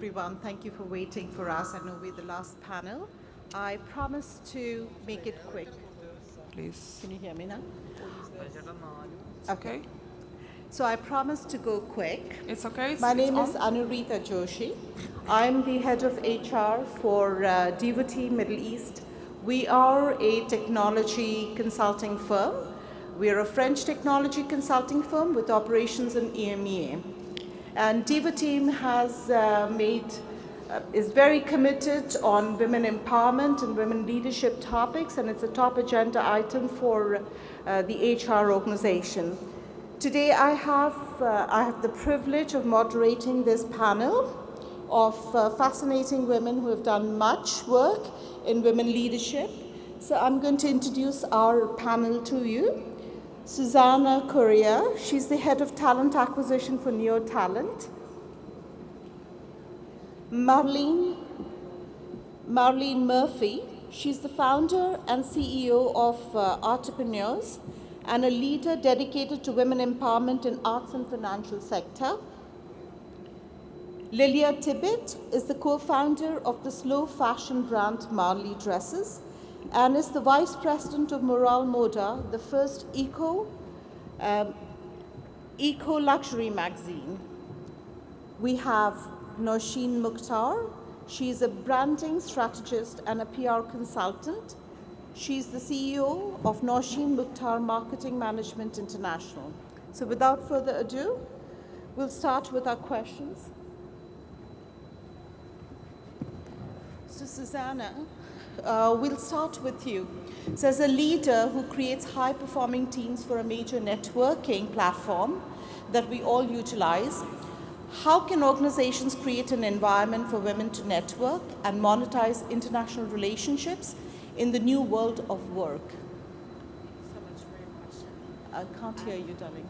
everyone. Thank you for waiting for us. I know we're the last panel. I promise to make it quick. Please. Can you hear me now? Okay. So I promise to go quick. It's okay. My name on. is Anurita Joshi. I'm the head of HR for Devotee Middle East. We are a technology consulting firm. We are a French technology consulting firm with operations in EMEA. And Devotee has is very committed on women empowerment and women leadership topics, and it's a top agenda item for the HR organization. Today I have the privilege of moderating this panel of fascinating women who have done much work in women leadership. So I'm going to introduce our panel to you. Susana Correia, she's the head of talent acquisition for Neo Talent. Marlene Murphy, she's the founder and CEO of Entrepreneurs and a leader dedicated to women empowerment in arts and financial sector. Liliya Tippets is the co-founder of the slow fashion brand Marley Dresses and is the vice president of Moral Moda, the first eco luxury magazine. We have Nousheen Mukhtar. She's a branding strategist and a PR consultant. She's the CEO of Nousheen Mukhtar Marketing Management International. So without further ado, we'll start with our questions. So Susana, we'll start with you. So as a leader who creates high-performing teams for a major networking platform that we all utilize, how can organizations create an environment for women to network and monetize international relationships in the new world of work? Thank you so much for your question. I can't hear you, darling.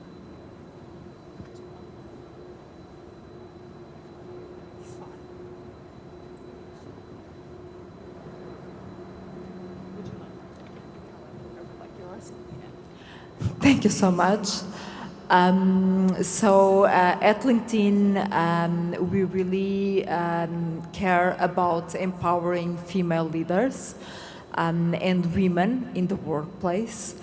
Thank you so much. At LinkedIn, we really care about empowering female leaders and women in the workplace.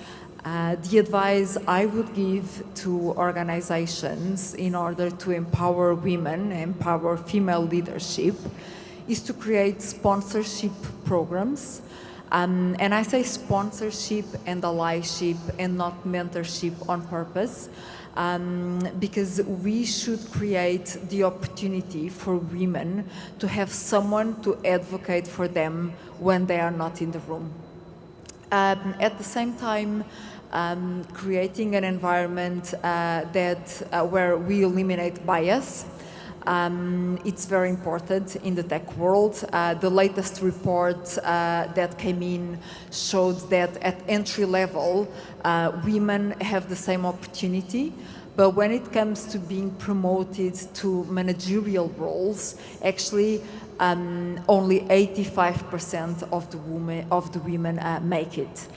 The advice I would give to organizations in order to empower women, empower female leadership, is to create sponsorship programs. And I say sponsorship and allyship and not mentorship on purpose, because we should create the opportunity for women to have someone to advocate for them when they are not in the room. At the same time, creating an environment where we eliminate bias. It's very important in the tech world. The latest report that came in showed that at entry level, women have the same opportunity, but when it comes to being promoted to managerial roles, actually only 85% of the women make it.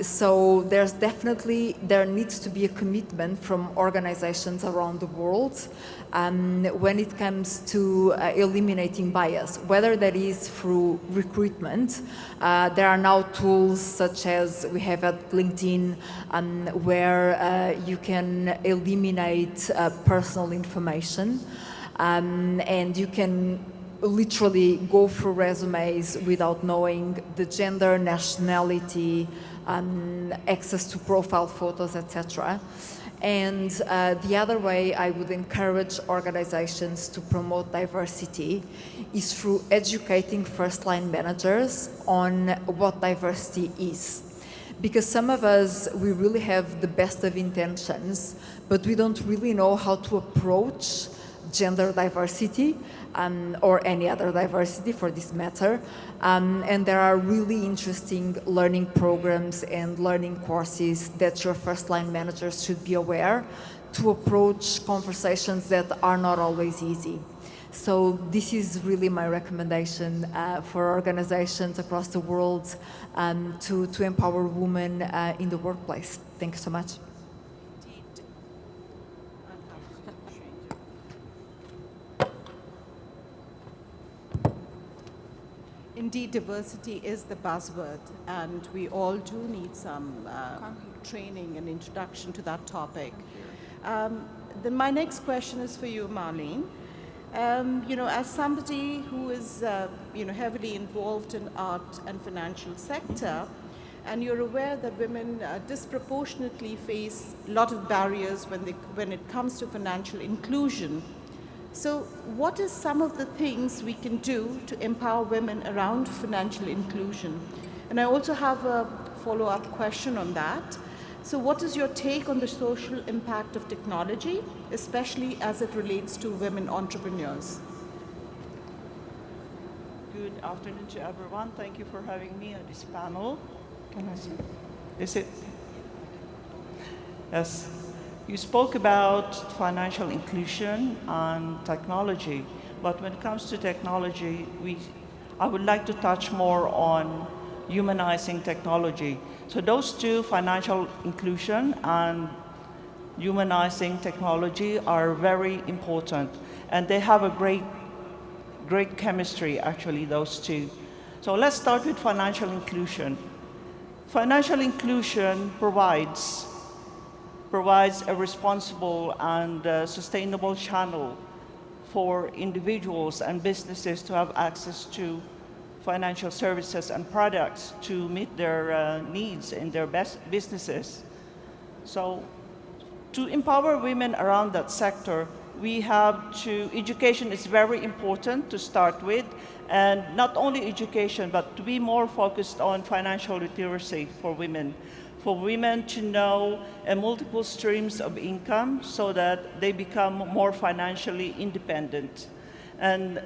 So there needs to be a commitment from organizations around the world when it comes to eliminating bias, whether that is through recruitment. There are now tools such as we have at LinkedIn where you can eliminate personal information and you can literally go through resumes without knowing the gender, nationality, access to profile photos, etc. And the other way I would encourage organizations to promote diversity is through educating first-line managers on what diversity is. Because some of us, we really have the best of intentions, but we don't really know how to approach gender diversity or any other diversity for this matter. And there are really interesting learning programs and learning courses that your first-line managers should be aware to approach conversations that are not always easy. So this is really my recommendation for organizations across the world to empower women in the workplace. Thank you so much. Indeed, diversity is the buzzword, and we all do need some training and introduction to that topic. Then my next question is for you, Marlene. As somebody who is heavily involved in art and financial sector, and you're aware that women disproportionately face a lot of barriers when it comes to financial inclusion. So what is some of the things we can do to empower women around financial inclusion? And I also have a follow-up question on that. So what is your take on the social impact of technology, especially as it relates to women entrepreneurs? Good afternoon to everyone. Thank you for having me on this panel. Can I see? Is it? Yes. You spoke about financial inclusion and technology, but when it comes to technology, I would like to touch more on humanizing technology. So those two, financial inclusion and humanizing technology, are very important, and they have a great chemistry, actually, those two. So let's start with financial inclusion. Financial inclusion provides a responsible and sustainable channel for individuals and businesses to have access to financial services and products to meet their needs in their businesses. So to empower women around that sector, education is very important to start with, and not only education, but to be more focused on financial literacy for women to know multiple streams of income so that they become more financially independent. And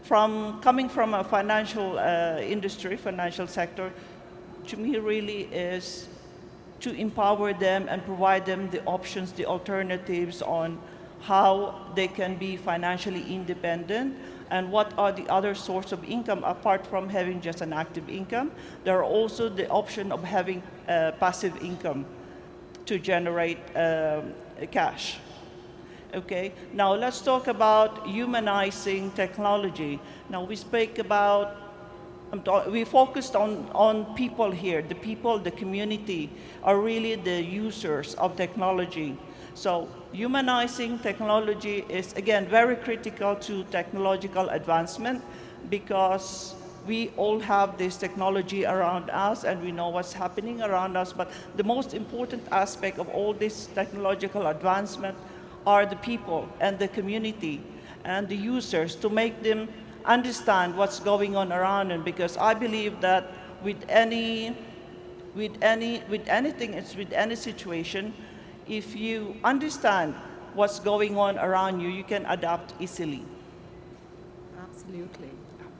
coming from a financial industry, financial sector, to me really is to empower them and provide them the options, the alternatives on how they can be financially independent and what are the other sources of income apart from having just an active income. There are also the option of having passive income to generate cash. Okay, now let's talk about humanizing technology. Now we focused on people here. The people, the community are really the users of technology. So humanizing technology is, again, very critical to technological advancement because we all have this technology around us and we know what's happening around us, but the most important aspect of all this technological advancement are the people and the community and the users, to make them understand what's going on around them, because I believe that with any situation, if you understand what's going on around you, you can adapt easily. Absolutely.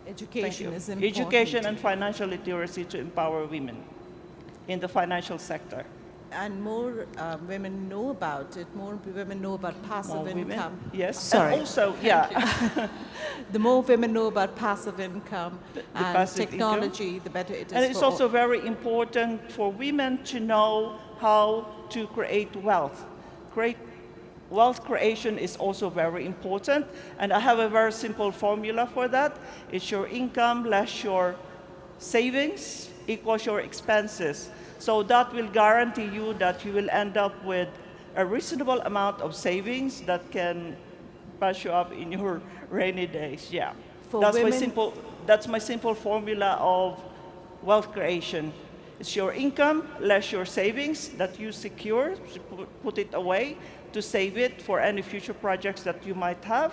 Education is important. Education and financial literacy to empower women in the financial sector. And more women know about it, more women know about passive income. Yes, sorry. And also, yeah. The more women know about passive income and passive technology, income, the better it is. And it's also very important for women to know how to create wealth. Wealth creation is also very important, and I have a very simple formula for that. It's your income less your savings equals your expenses. So that will guarantee you that you will end up with a reasonable amount of savings that can pass you up in your rainy days. Yeah, that's my simple formula of wealth creation. It's your income less your savings that you secure, put it away to save it for any future projects that you might have,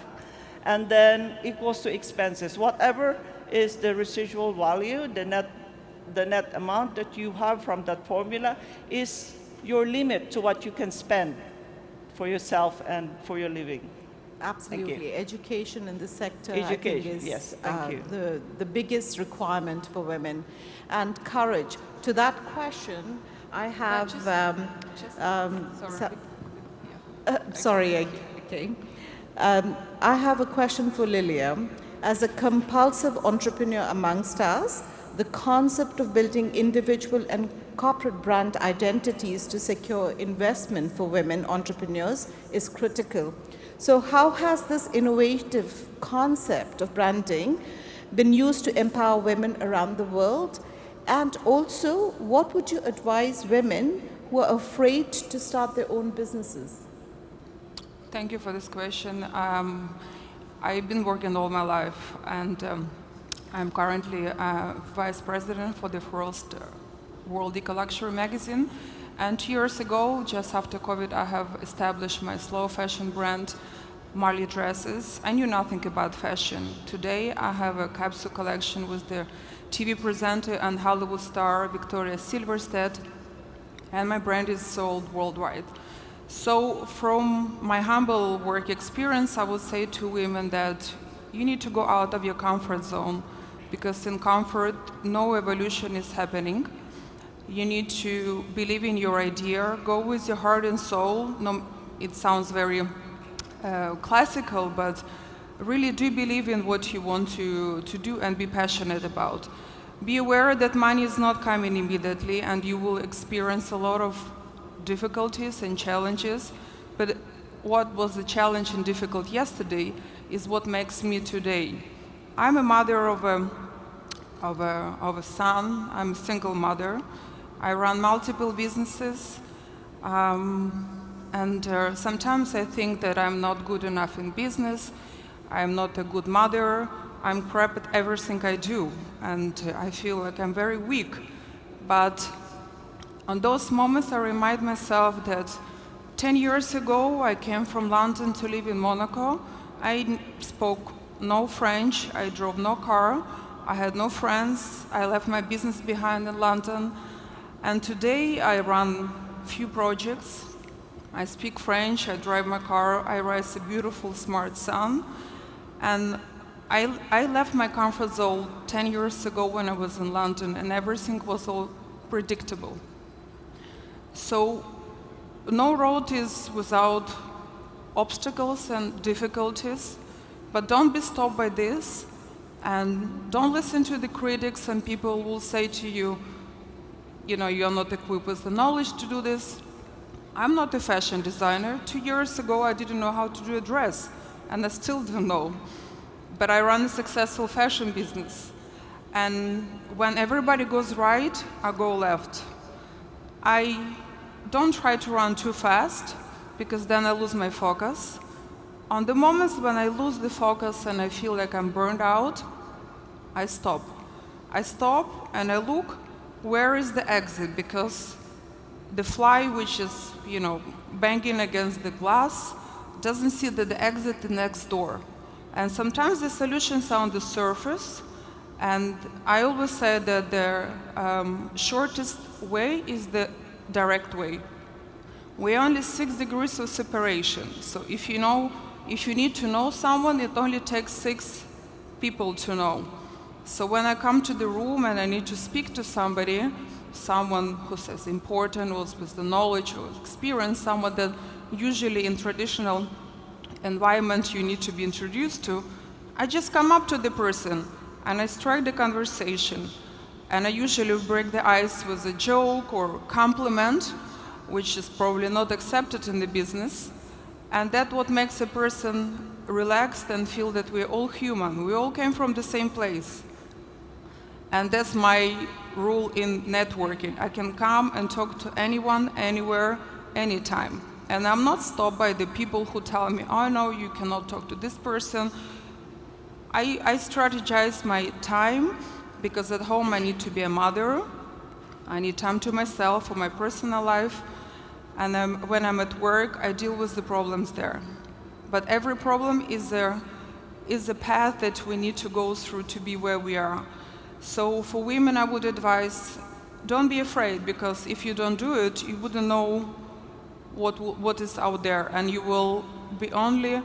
and then equals to expenses. Whatever is the residual value, the net amount that you have from that formula is your limit to what you can spend for yourself and for your living. Absolutely. Education in the sector, Education, I think, is yes, thank you. the biggest requirement for women. And courage. To that question, I have... I have a question for Liliya. As a compulsive entrepreneur amongst us, the concept of building individual and corporate brand identities to secure investment for women entrepreneurs is critical. So how has this innovative concept of branding been used to empower women around the world? And also, what would you advise women who are afraid to start their own businesses? Thank you for this question. I've been working all my life, and I'm currently vice president for the first World Eco Luxury magazine. And 2 years ago, just after COVID, I have established my slow fashion brand, Marley Dresses. I knew nothing about fashion. Today, I have a capsule collection with the TV presenter and Hollywood star Victoria Silverstedt, and my brand is sold worldwide. So from my humble work experience, I would say to women that you need to go out of your comfort zone, because in comfort, no evolution is happening. You need to believe in your idea, go with your heart and soul. No, it sounds very classical, but really do believe in what you want to do and be passionate about. Be aware that money is not coming immediately, and you will experience a lot of difficulties and challenges, but what was a challenge and difficult yesterday is what makes me today. I'm a mother of a son. I'm a single mother. I run multiple businesses, and sometimes I think that I'm not good enough in business. I'm not a good mother. I'm crap at everything I do, and I feel like I'm very weak. But on those moments, I remind myself that 10 years ago, I came from London to live in Monaco. I spoke no French. I drove no car. I had no friends. I left my business behind in London. And today, I run few projects. I speak French. I drive my car. I raise a beautiful, smart son. And I left my comfort zone 10 years ago when I was in London, and everything was all predictable. So no road is without obstacles and difficulties, but don't be stopped by this, and don't listen to the critics and people will say to you, you're not equipped with the knowledge to do this. I'm not a fashion designer. 2 years ago, I didn't know how to do a dress, and I still don't know. But I run a successful fashion business. And when everybody goes right, I go left. I don't try to run too fast, because then I lose my focus. On the moments when I lose the focus and I feel like I'm burned out, I stop. I stop and I look, where is the exit? Because the fly, which is, banging against the glass, doesn't see that the exit is next door. And sometimes the solutions are on the surface, and I always say that the shortest way is the direct way. We're only 6 degrees of separation. So if you need to know someone, it only takes 6 people to know. So when I come to the room and I need to speak to somebody, someone who's as important or with the knowledge or experience, someone that usually in traditional environment you need to be introduced to, I just come up to the person and I strike the conversation. And I usually break the ice with a joke or compliment, which is probably not accepted in the business. And that's what makes a person relaxed and feel that we're all human. We all came from the same place. And that's my rule in networking. I can come and talk to anyone, anywhere, anytime. And I'm not stopped by the people who tell me, oh no, you cannot talk to this person. I strategize my time, because at home I need to be a mother. I need time to myself for my personal life. And when I'm at work, I deal with the problems there. But every problem is a path that we need to go through to be where we are. So for women, I would advise, don't be afraid, because if you don't do it, you wouldn't know what is out there, and you will be only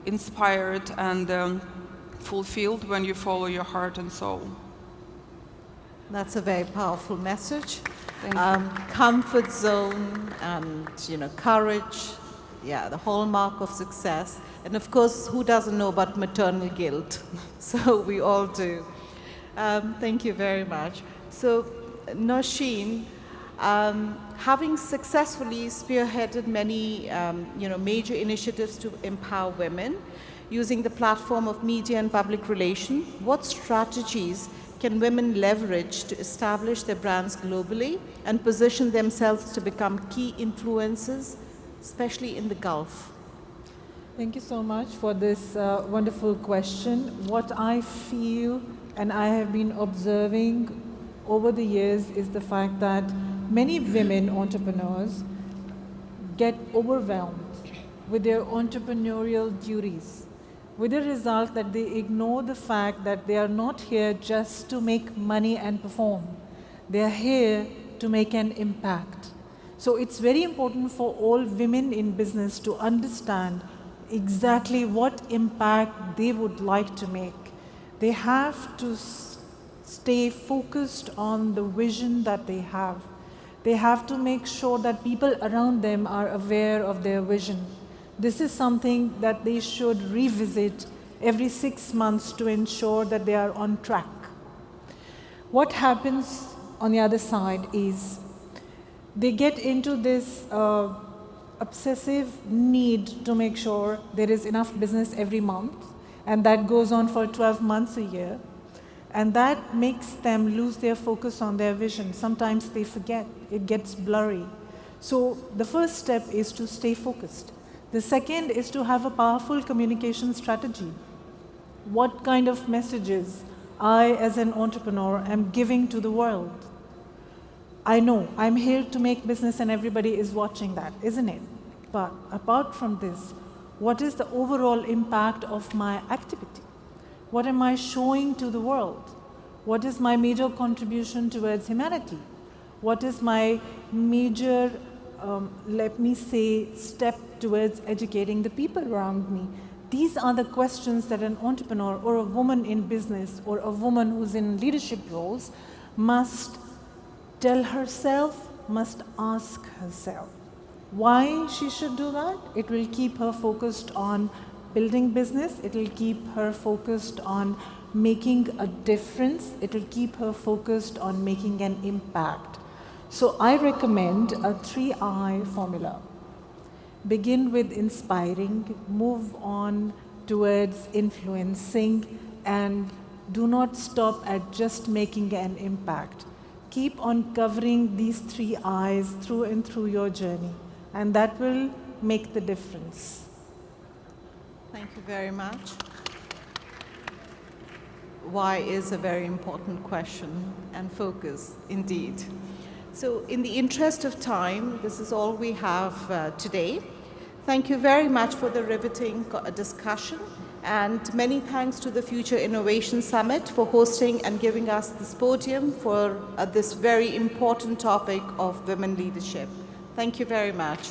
inspired and fulfilled when you follow your heart and soul. That's a very powerful message. Thank you. Comfort zone and courage, the hallmark of success. And of course, who doesn't know about maternal guilt? So we all do. Thank you very much. So, Nousheen, having successfully spearheaded many major initiatives to empower women, using the platform of media and public relation, what strategies can women leverage to establish their brands globally and position themselves to become key influencers, especially in the Gulf? Thank you so much for this wonderful question. What I feel and I have been observing over the years is the fact that many women entrepreneurs get overwhelmed with their entrepreneurial duties, with the result that they ignore the fact that they are not here just to make money and perform. They are here to make an impact. So it's very important for all women in business to understand exactly what impact they would like to make. They have to stay focused on the vision that they have. They have to make sure that people around them are aware of their vision. This is something that they should revisit every 6 months to ensure that they are on track. What happens on the other side is they get into this obsessive need to make sure there is enough business every month, and that goes on for 12 months a year. And that makes them lose their focus on their vision. Sometimes they forget, it gets blurry. So the first step is to stay focused. The second is to have a powerful communication strategy. What kind of messages I, as an entrepreneur, am giving to the world? I know I'm here to make business and everybody is watching that, isn't it? But apart from this, what is the overall impact of my activity? What am I showing to the world? What is my major contribution towards humanity? What is my major, let me say, step towards educating the people around me? These are the questions that an entrepreneur or a woman in business or a woman who's in leadership roles must tell herself, must ask herself. Why she should do that? It will keep her focused on building business, it will keep her focused on making a difference, it will keep her focused on making an impact. So I recommend a 3I formula. Begin with inspiring, move on towards influencing, and do not stop at just making an impact. Keep on covering these 3 I's through and through your journey, and that will make the difference. Thank you very much. Why is a very important question, and focus indeed. So in the interest of time, this is all we have today. Thank you very much for the riveting discussion, and many thanks to the Future Innovation Summit for hosting and giving us this podium for this very important topic of women leadership. Thank you very much.